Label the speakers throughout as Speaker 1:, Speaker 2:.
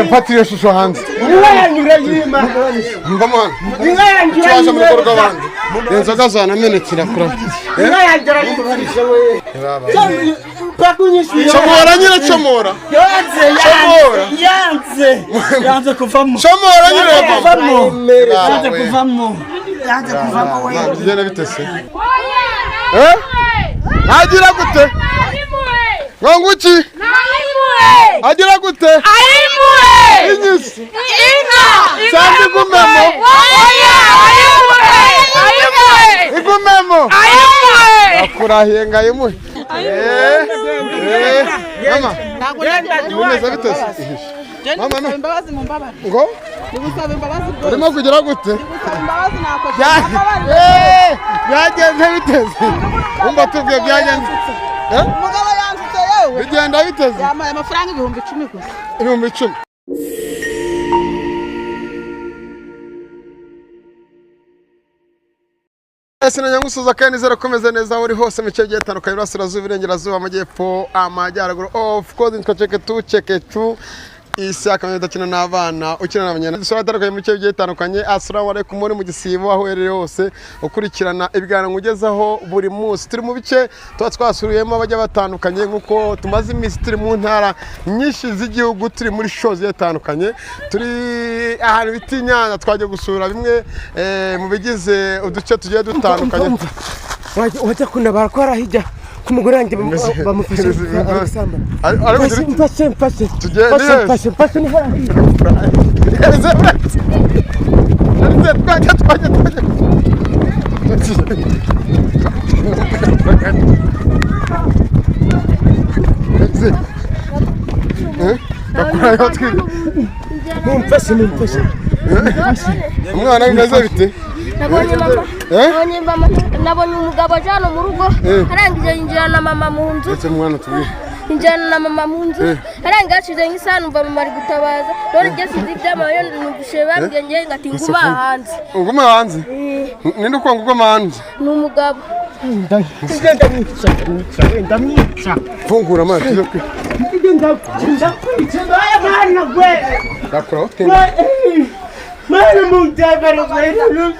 Speaker 1: Patria shusho hanze. Ngoma. Cyaje mu rugo rw'abandi. Inzoga zanamenekira kura. Chomora nyine chomora.
Speaker 2: Yanze kuvamo.
Speaker 1: Chomora nyine
Speaker 2: kuvamo. Yanze kuvamo. Yanze kuvamo we.
Speaker 1: Bigenda bitese. Agira gute? Ngonguki? Agira gute?
Speaker 3: Ayimuwe!
Speaker 1: Inyisi.
Speaker 3: Inka!
Speaker 1: Sandi gumemo.
Speaker 3: Oya! Ayimuwe!
Speaker 1: Igumemo.
Speaker 3: Ayimuwe!
Speaker 1: Akurahiye ngayimuwe. Mama. Umeze bitese. Mama no.
Speaker 4: Imbabazi mu mbabare.
Speaker 1: Ngo?
Speaker 4: Nigusaba imbabazi bwo.
Speaker 1: Urimo kugira gute?
Speaker 4: Nigusaba imbabazi nakoze.
Speaker 1: Byagenze biteze. Umba tubwiye byagenze.
Speaker 4: Umugabo yanzutse yewe.
Speaker 1: Bigenda biteze.
Speaker 4: Yamaye amafaranga 10,000 gusa.
Speaker 1: 10,000. Esina nyangusuza kandi zero komeze neza uri hose mu cyo gitandukanye burasirazuba irengerazuba amajyepfo amajyaruguru of course twacheke tu isi akamenya dakina n'abana ukina n'abanyana dusora atandukanye mu cyo gitandukanye. Assalamu alaikum muri mu gisibo aho herere hose ukurikirana ibiganiro ngugezaho buri munsi turi mu bice twasuriyemo abajya batandukanye nkuko tumaze iminsi turi mu ntara nyinshi z'igihugu turi muri shows zitandukanye turi ahantu bitinyana twaje gusura bimwe mu bigize uduce tugiye dutandukanye.
Speaker 2: Wajya kunabara ko arahijya kumugore wanjye bamufashe gusamba. Mfashe. Tujye ni harahi. Mumfashe.
Speaker 1: Umwana bimeze bite?
Speaker 3: Nabonye umugabo ajana mu rugo arangije yinjira na mama mu nzu.
Speaker 1: Ese mwana tubi.
Speaker 3: Injana na mama mu nzu arangije ashize nk'isano umva mama ari gutabaza none ngeze ibyamayo nugusheba bwenge ngati nguma hanze.
Speaker 1: Nguma hanze? Ninde uko nguma hanze?
Speaker 3: Ni umugabo.
Speaker 2: Ndamwica.
Speaker 1: Fungura amazi yo kwe.
Speaker 2: Ndakwica baya bana gwe.
Speaker 1: Dakora hotel.
Speaker 2: Mwana mudabara gwe.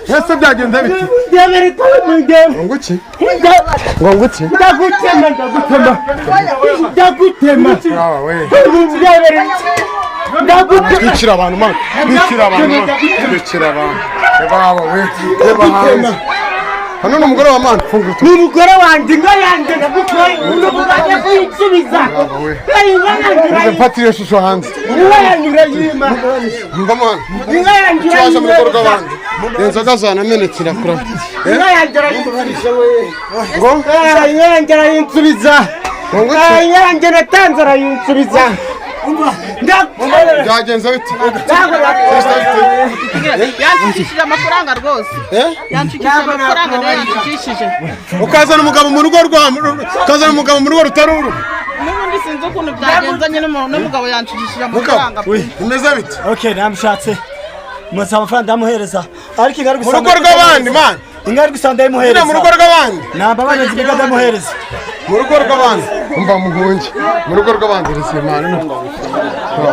Speaker 1: Ese byagenze bite?
Speaker 2: Ndabara ko mudabara.
Speaker 1: Nguki?
Speaker 2: Nguki? Ndagutema.
Speaker 1: Awa we.
Speaker 2: Ndagutema.
Speaker 1: Bicira abantu man. Bicira abantu. Baba we. Hanze. Hano n'umugore wa man fungutu.
Speaker 2: N'umugore wanjye ngo yanjye ndagutwaye ndagutwaye kuyisubiza.
Speaker 1: Ize patria shusho hanze.
Speaker 2: Yima.
Speaker 1: Ngoma. Cyaje mu rugo rw'abandi. Inzoga zanamenekira kura. Ngo?
Speaker 2: Yanjye arayinsubiza. Yanjye natanze arayinsubiza.
Speaker 1: Byagenze bite?
Speaker 4: Yanshikishije amafaranga rwose. Yanshikishije amafaranga yanshikishije.
Speaker 1: Ukazana umugabo mu rugo rutari uru.
Speaker 4: N'ubundi sinzi ukuntu byagenze nyine n'umugabo yanshikishije amafaranga.
Speaker 1: Bimeze bite?
Speaker 2: Okay, namushatse. Musa amafaranga ndamuhereza. Ariko ingari
Speaker 1: gusanga. Mu rugo rw'abandi man.
Speaker 2: Ingari gusanga ndamuhereza.
Speaker 1: Mu rugo rw'abandi.
Speaker 2: Namba bane zibiga ndamuhereza.
Speaker 1: Mu rugo rw'abandi. Umva mugunje. Mu rugo rw'abandi risimana.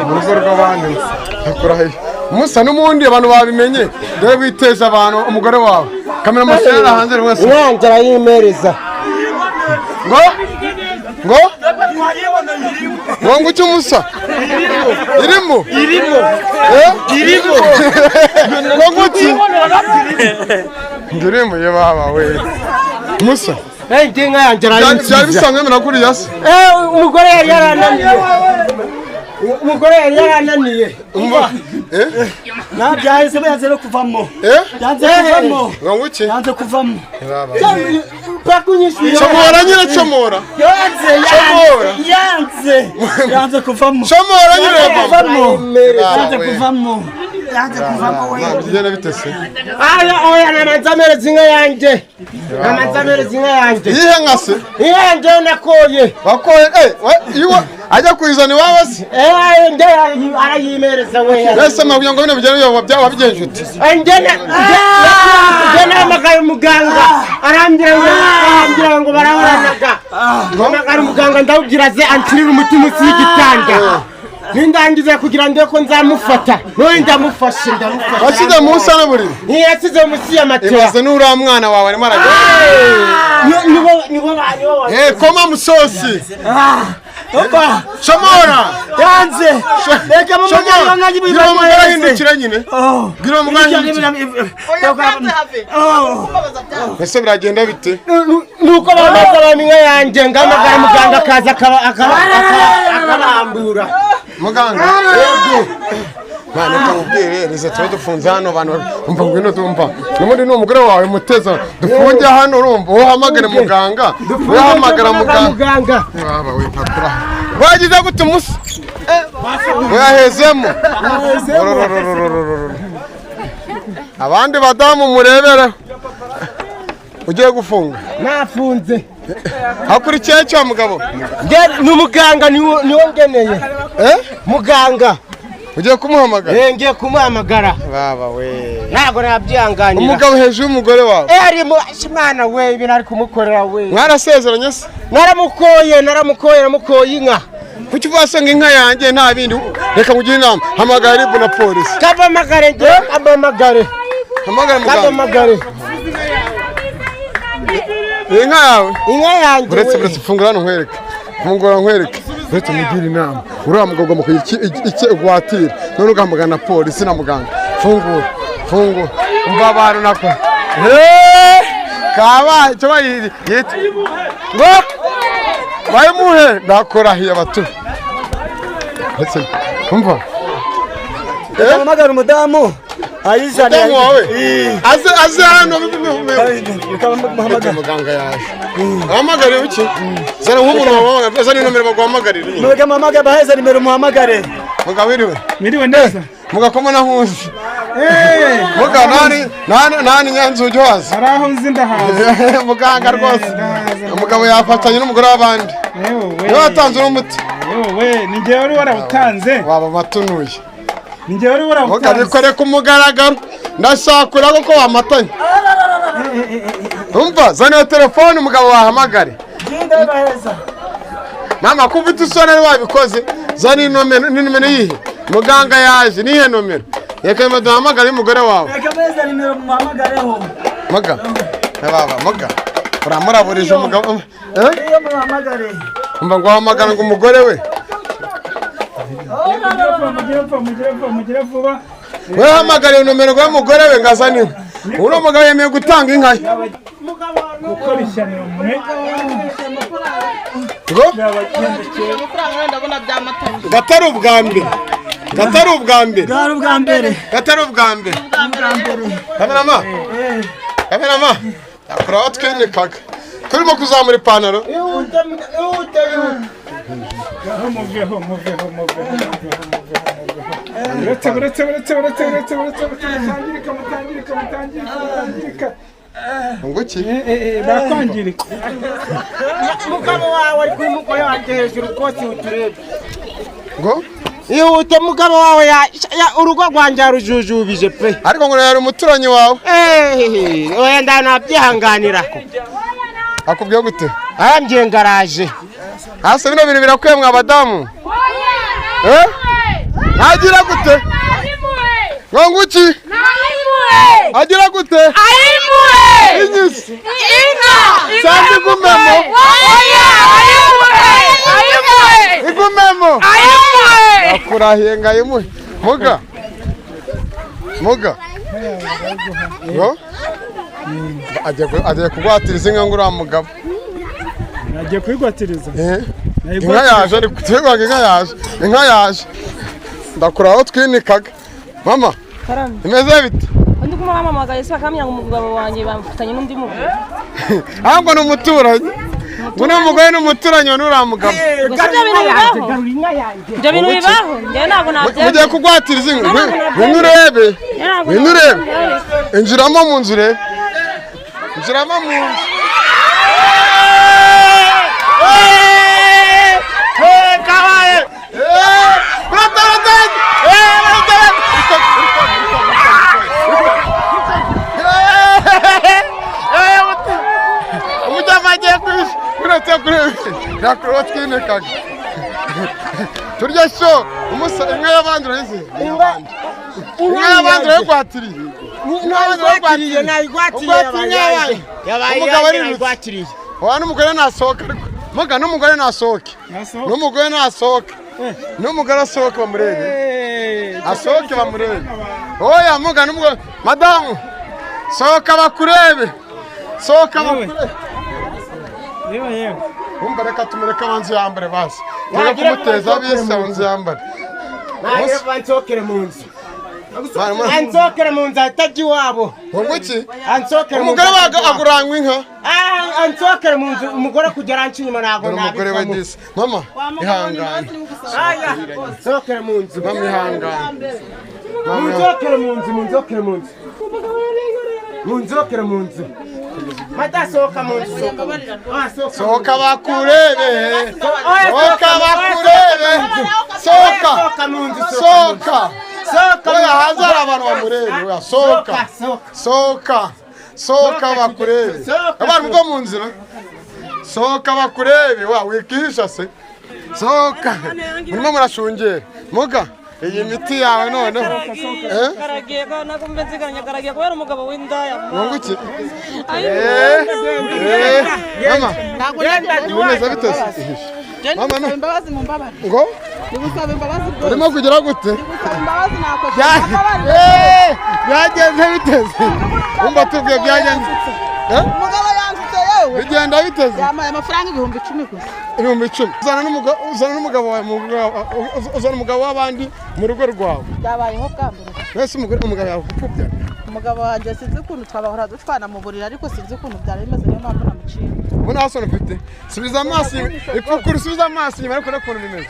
Speaker 1: Mu rugo rw'abandi. Akurahe. Musa n'umundi abantu babimenye. Dore biteje abantu umugore wawe. Kamera mashara hanze rwose.
Speaker 2: Yanjye arayimereza.
Speaker 1: Ngo? Nguki Musa? Irimo. Nguki? Ndirimo ye baba we. Musa.
Speaker 2: Inka yanjye arayimereza.
Speaker 1: Cyari bisanzwe menakuriya se.
Speaker 2: Umugore yari yarananiye.
Speaker 1: Umva.
Speaker 2: Nabyahise yanze no kuvamo. Yanze kuvamo.
Speaker 1: Nguki?
Speaker 2: Yanze kuvamo.
Speaker 1: Baba. Chomora nyine chomora.
Speaker 2: Yanze kuvamo.
Speaker 1: Chomora nyine
Speaker 2: kuvamo. Yanze kuvamo we.
Speaker 1: Bigenda bitese.
Speaker 2: Oya nanazamereza inka yanjye. Nanazamereza inka yanjye.
Speaker 1: Yihe nkase?
Speaker 2: Yanjye nakoye.
Speaker 1: Wakoye iwa ajya kuyizana iwawe se
Speaker 2: arayimereza we
Speaker 1: ese mabyo ngo bino bigere wabigenje ute
Speaker 2: njye nahamagaye umuganga arambwira ngo barahoranaga mpamagara umuganga ndawubwira ze anshyirira umuti munsi y'igitanda nindangize kugira ngo nzamufata none ndamufashe
Speaker 1: wasize munsi ana buri
Speaker 2: ntiyasize munsi y'amatera
Speaker 1: ibaze n'uriya mwana wawe arimo arajya
Speaker 2: nibo
Speaker 1: koma musosi shomora
Speaker 2: yanze reka mumuganga nkaji
Speaker 1: bibamugara hindukira nyine bibamugara ese biragenda bite
Speaker 2: nuko bamaze bamwe yanjye ngamagara muganga akaza akabambura
Speaker 1: muganga mwana kamubwire rize twe dufunze hano abantu umva ngwino tumva n'ubundi n'umugore wawe muteza dufunge hano urumva uhamagare muganga uhamagara muganga baba we papura wagize gute musa wahezemo abandi badamu murebere ugiye gufunga
Speaker 2: nafunze
Speaker 1: hakurikiye cyo mugabo
Speaker 2: n'umuganga niwo ngeneye muganga
Speaker 1: ugiye kumuhamagara
Speaker 2: ngiye kumuhamagara
Speaker 1: baba we
Speaker 2: ntabwo nabyihanganira
Speaker 1: umugabo hejuru y'umugore wawe
Speaker 2: ari mu mwana we ibintu ari kumukorera we
Speaker 1: mwarasezeranye se
Speaker 2: naramukoye inka
Speaker 1: kuki uvuga inka yanjye nta bindi reka ngugire inama hamagara ribu na polisi
Speaker 2: kabamagare
Speaker 1: hamagara muganga inka yawe uretse fungura hano nkwereke uretse mugire inama uriya mugabo ugomba kugira icyo ugwatira none ugahamagara na polisi na muganga fungura umva abantu nako kabaye icyo bayita ngo bayimuhe ndakorahiye abatu ndetse umva
Speaker 2: hamagara umudamu
Speaker 1: umudamu wawe aze hano muganga yaje wahamagariye iki zana nk'umuntu wahamagara zana inomero baguhamagarire
Speaker 2: mwega muhamagare baheza nimero muhamagare
Speaker 1: mugabo
Speaker 5: Miriwe neza
Speaker 1: mugakoma na nkuzi muga nani nyanzugi wazi
Speaker 5: araho nzi ndahaza
Speaker 1: muganga rwose umugabo yafatanye n'umugore w'abandi niwe watanze n'umuti
Speaker 5: ni njyewe wari warawutanze
Speaker 1: waba matunuye
Speaker 5: ni njyewe wari warawutanze
Speaker 1: mugabikore ku mugaragaro ndashakura kuko wamatanye umva zana telefone umugabo wahamagare mama kumvita usone wabikoze zana inomero yihe muganga yaje nihe nomero reka duhamagare umugore wawe
Speaker 2: reka beza nimero muhamagareho
Speaker 1: maga baba maga uramuraburije umugabo
Speaker 2: iyo muhamagare
Speaker 1: umva ngo wahamagara ngo umugore we
Speaker 5: mugire vuba
Speaker 1: we hamagare nomero y'umugore we ngazaniwe uno mugabo yemeye gutanga inka ye
Speaker 5: gukora ishyano mwe
Speaker 1: ngo
Speaker 4: amafaranga ndabona byamatanye
Speaker 1: gatari ubwa mbere
Speaker 2: bwari ubwa mbere
Speaker 1: kamerama yakuraho twenekaga turimo kuzamura ipantaro
Speaker 5: muveho mutangirika
Speaker 1: nguki
Speaker 5: bakwangirika
Speaker 2: mugabo wawe ari kuri mugore wanjye hejuru rwose uturebe
Speaker 1: ngo
Speaker 2: ihute mugabo wawe urugo rwanjye yarujujubije pe
Speaker 1: ariko ngo yari umuturanyi wawe
Speaker 2: wenda nabyihanganira
Speaker 1: akubwiye gute
Speaker 2: arambwiye ngaraje
Speaker 1: hasi bino bintu birakwiye mwa badamu ntagira gute ngo nguki agira gute inyisi sandi igumemo akurahiye ngayimuhe muga ngo agiye kugwatiriza inka ngo uriya mugabo
Speaker 5: agiye kuyigwatiriza
Speaker 1: inka yaje ariko tubigwaga inka yaje ndakuraho twinikaga mama imeze bite
Speaker 6: undi kumuhamagaye se akamenya ngo umugabo wanjye bamufitanye n'undi mugore
Speaker 1: ahubwo ni umuturanyi ngo ni umugore n'umuturanyi wa n'uriya mugabo
Speaker 6: ibyo bintu bibaho njyewe ntabwo nabyemera
Speaker 1: mugiye kugwatiriza inka ngwino urebe injiramo mu nzu urebe injiramo mu nzu
Speaker 2: kabaye
Speaker 1: yakuru twinekaga turya sho inka y'abandi urayizi inka y'abandi urayigwatiriye umugabo arirutse wa n'umugore nasohoka muga n'umugore nasohoke n'umugore asohoke bamurebe asohoke bamurebe oya muga n'umugore madamu sohoka bakurebe
Speaker 5: yewe
Speaker 1: umva reka tumureke abanzi yambare basi turi kumuteza bise abanzi yambare
Speaker 2: ansokere mu nzu ansokere mu nzu atajya iwabo
Speaker 1: ngo iki
Speaker 2: ansokere mu nzu
Speaker 1: umugore waga aguranywa inka
Speaker 2: ansokere mu nzu umugore kugera anca inyuma ntabwo
Speaker 1: umugore we disi mama ihangane
Speaker 2: ansokere mu nzu
Speaker 1: mama ihangane
Speaker 2: munzokere mu nzu munzokere mu nzu munzokere mu nzu madasohoka mu nzu
Speaker 1: sohoka bakurebe sohoka
Speaker 2: mu nzu
Speaker 1: sohoka oya hazara abantu bamurebe oya sohoka bakurebe abantu bo mu nzira sohoka bakurebe wa wikihisha se sohoka murimo murashungera muga iyi miti yawe noneho
Speaker 6: Garagiye nako mbenziganya garagiye kubera umugabo w'indaya.
Speaker 1: ngo iki mama ntabwo biteze mama no
Speaker 4: imbabazi mu mbabare
Speaker 1: ngo
Speaker 4: nigusaba imbabazi bwo
Speaker 1: urimo kugira gute
Speaker 4: imbabazi nakoze
Speaker 1: byagenze biteze umva tubwiye byagenze
Speaker 4: umugabo yanzutse yewe
Speaker 1: bigenda biteze
Speaker 4: yamaye amafaranga 10,000 gusa
Speaker 1: 10,000 uzana umugabo w'abandi mu rugo rwawe
Speaker 4: byabayeho bwambere
Speaker 1: wese umugabo yawe kupfubya
Speaker 4: umugabo wanjye sinzi ukuntu twabahora dutwana mu buriri ariko sinzi ukuntu byari bimeze niyo mpamvu namuciye
Speaker 1: ubu nta soni ufite subiza amaso ipfukura usubiza amaso inyuma ariko ukuntu bimeze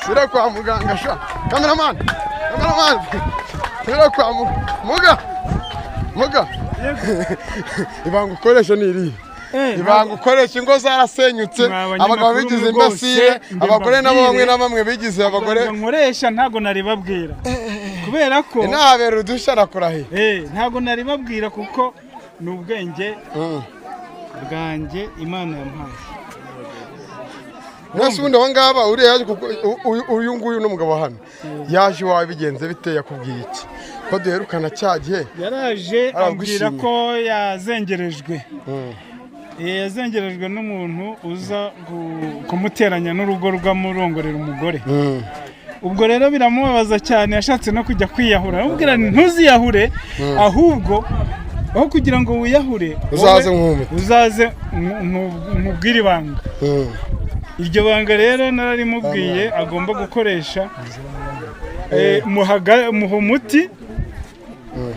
Speaker 1: sura kwa muganga sha cameraman sura kwa muga ibanga ukoresha ni iri ibanga ukoresha ingo zarasenyutse abagabo bigize imbasire abagore nabo bamwe na bamwe bigize abagore
Speaker 5: nkoresha ntago nari babwira kubera ko
Speaker 1: inahabera udusha nakurahiye
Speaker 5: ntago nari babwira kuko n'ubwenge bwanjye Imana yampaye
Speaker 1: nose ubundi aho ngaba uriya yaje uyu nguyu n'umugabo hano yaje iwawe bigenze biteye akubwiye iki ko duherukana cya gihe
Speaker 5: yaraje ambwira ko yazengerejwe yazengerejwe n'umuntu uza kumuteranya n'urugo rw'amurongorera umugore ubwo rero biramubabaza cyane yashatse no kujya kwiyahura amubwira ntuziyahure ahubwo aho kugira ngo wiyahure uzaze nkubwire ibanga iryo banga rero nararimubwiye agomba gukoresha muha umuti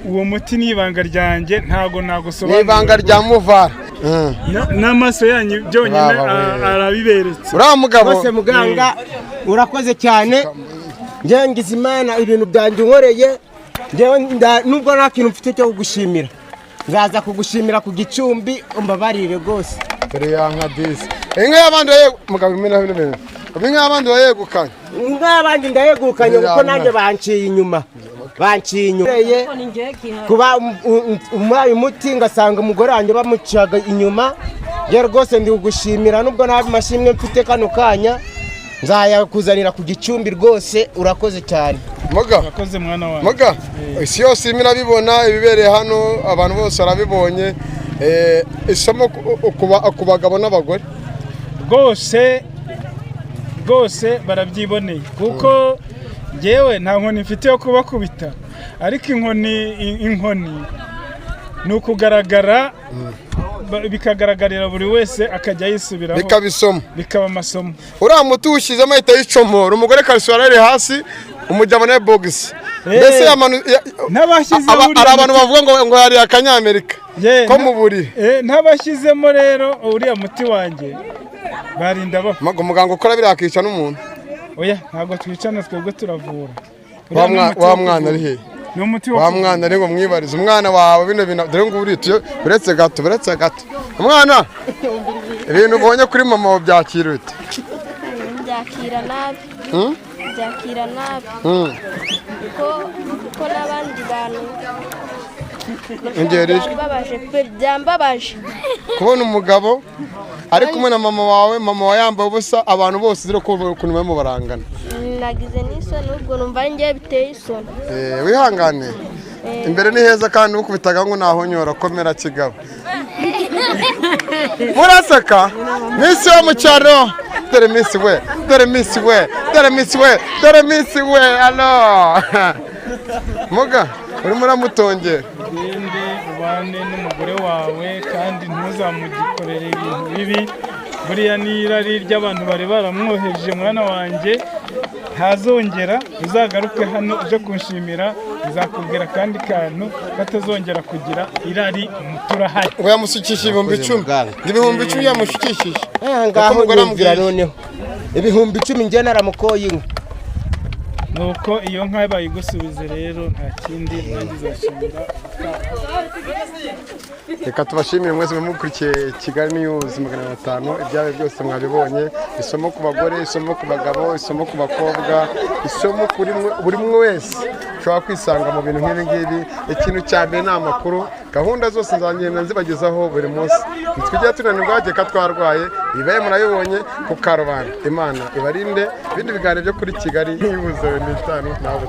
Speaker 5: uwo muti ni ibanga ryanjye ntago nagusobanurira
Speaker 1: ni ibanga rya muvara
Speaker 5: n'amaso yanyu byonyine arabiberetse
Speaker 1: uriya mugabo
Speaker 2: bose muganga urakoze cyane njye ngize Imana ibintu byanjye unkoreye nubwo nta kintu mfite cyo kugushimira nzaza kugushimira ku Gicumbi umbabarire rwose
Speaker 1: dore ya nka disi inka y'abandi mugabo imena bino inka y'abandi wayegukanye
Speaker 2: inka y'abandi ndayegukanye kuko nanjye banciye inyuma kuba umuhaye umuti ngasanga umugore wanjye bamucaga inyuma ye rwose ndi kugushimira nubwo nta mashimwe mfite kano kanya nzayakuzanira ku Gicumbi rwose urakoze cyane
Speaker 5: urakoze mwana wanjye
Speaker 1: muga isi yose irimo irabibona ibibereye hano abantu bose barabibonye isomo ku bagabo n'abagore
Speaker 5: rwose barabyiboneye kuko njyewe nta nkoni mfite yo kubakubita ariko inkoni ni ukugaragara bikagaragarira buri wese akajya yisubiraho bikaba amasomo
Speaker 1: uriya muti uwushyizemo ahita yicomora umugore karisura ari hasi umujyamo na bogisi mbese hari abantu bavuga ngo yari akanyamerika ko mu buriri
Speaker 5: ntabashyizemo rero uriya muti wanjye barinda bapfa
Speaker 1: umuganga ukora biriya akica n'umuntu
Speaker 5: oya ntabwo twicana twebwe turavura
Speaker 1: wa mwana ari hehe wa mwana ari ngo mwibarize umwana wawe bino bintu dore ngo urituye uretse gato umwana ibintu ubonye kuri mama wawe byakira ute
Speaker 3: byakira nabi kuko n'abandi bantu
Speaker 1: ongera ijwi.
Speaker 3: byambabaje pe byambabaje
Speaker 1: Kubona umugabo ari kumwe na mama wawe, mama wawe yambaye ubusa, abantu bose zira ko ukuntu barimo barangana.
Speaker 3: nagize n'isoni ubwo numva njye biteye isoni
Speaker 1: Wihangane, imbere ni heza kandi ukubitaga ngo nahonyora komera kigabo. Muraseka Miss yo mu cyaro, dore Miss we, dore Miss we, dore Miss we, dore Miss we. Alo muga urimo uramutongera.
Speaker 5: ugende ubane n'umugore wawe kandi ntuzamugikorere ibintu bibi. Buriya ni irari ry'abantu bari baramwoheje mwana wanjye, ntazongera uzagaruke hano uje kunshimira, uzakubwira kandi kantu batazongera kugira irari turahari.
Speaker 1: Ngo yamusukishije ibihumbi 10. Ibihumbi 10 yamushukishije.
Speaker 2: ngaho ndumvira noneho ibihumbi 10 njye naramukoye inka.
Speaker 5: Nuko iyo nka bayigusubize rero nta kindi nanjye zashimira.
Speaker 1: Reka tubashimire mwese mukurikiye Kigali News 500. Ibyawe byose mwabibonye, isomo ku bagore, isomo ku bagabo, isomo ku bakobwa, isomo kuri buri mwe wese ushobora kwisanga mu bintu nk'ibi ngibi. Ikintu cya mbere ni amakuru, gahunda zose nzagenda nzibagezaho buri munsi. Ntitwijya tunanirwa reka twarwaye, ibibaye murabibonye ku karubanda. Imana ibarinde, ibindi biganiro byo kuri Kigali News 500 nawe.